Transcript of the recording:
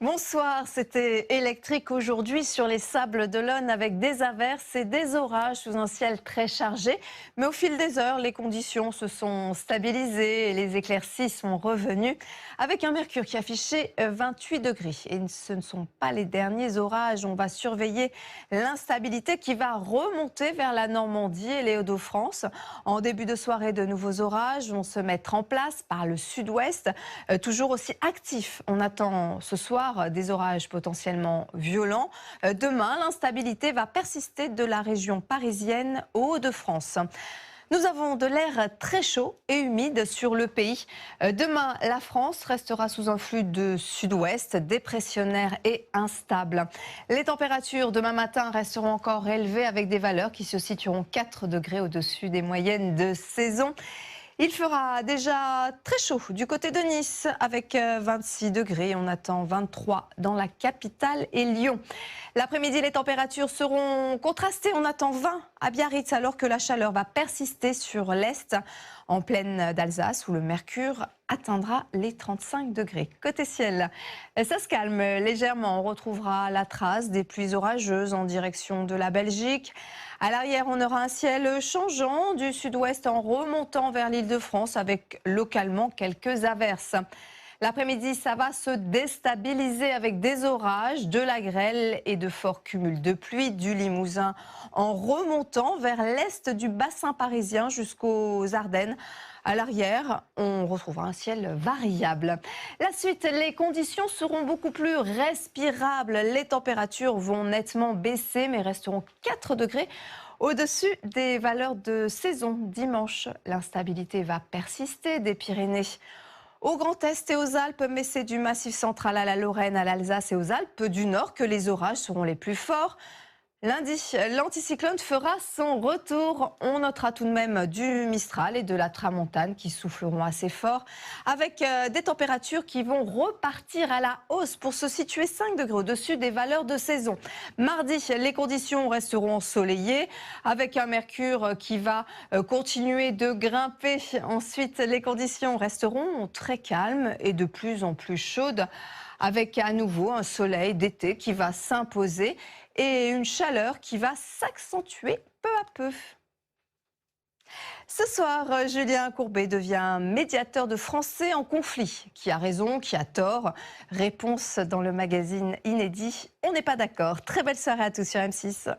Bonsoir, c'était électrique aujourd'hui sur les sables d'Olonne avec des averses et des orages sous un ciel très chargé. Mais au fil des heures, les conditions se sont stabilisées et les éclaircies sont revenues avec un mercure qui affichait 28 degrés. Et ce ne sont pas les derniers orages. On va surveiller l'instabilité qui va remonter vers la Normandie et les Hauts-de-France. En début de soirée, de nouveaux orages vont se mettre en place par le sud-ouest, toujours aussi actifs. On attend ce soir des orages potentiellement violents. Demain, l'instabilité va persister de la région parisienne aux Hauts-de-France. Nous avons de l'air très chaud et humide sur le pays. Demain, la France restera sous un flux de sud-ouest, dépressionnaire et instable. Les températures demain matin resteront encore élevées avec des valeurs qui se situeront 4 degrés au-dessus des moyennes de saison. Il fera déjà très chaud du côté de Nice avec 26 degrés. On attend 23 dans la capitale et Lyon. L'après-midi, les températures seront contrastées. On attend 20 à Biarritz alors que la chaleur va persister sur l'Est, en plaine d'Alsace où le mercure atteindra les 35 degrés. Côté ciel, ça se calme légèrement. On retrouvera la trace des pluies orageuses en direction de la Belgique. À l'arrière, on aura un ciel changeant du sud-ouest en remontant vers l'Île-de-France avec localement quelques averses. L'après-midi, ça va se déstabiliser avec des orages, de la grêle et de forts cumuls de pluie du Limousin en remontant vers l'est du bassin parisien jusqu'aux Ardennes. À l'arrière, on retrouvera un ciel variable. La suite, les conditions seront beaucoup plus respirables. Les températures vont nettement baisser mais resteront 4 degrés au-dessus des valeurs de saison. Dimanche, l'instabilité va persister des Pyrénées au Grand Est et aux Alpes, mais c'est du Massif central à la Lorraine, à l'Alsace et aux Alpes du Nord que les orages seront les plus forts. Lundi, l'anticyclone fera son retour. On notera tout de même du Mistral et de la Tramontane qui souffleront assez fort, avec des températures qui vont repartir à la hausse pour se situer 5 degrés au-dessus des valeurs de saison. Mardi, les conditions resteront ensoleillées, avec un mercure qui va continuer de grimper. Ensuite, les conditions resteront très calmes et de plus en plus chaudes, avec à nouveau un soleil d'été qui va s'imposer et une chaleur qui va s'accentuer peu à peu. Ce soir, Julien Courbet devient médiateur de Français en conflit. Qui a raison, qui a tort? Réponse dans le magazine Inédit. On n'est pas d'accord. Très belle soirée à tous sur M6.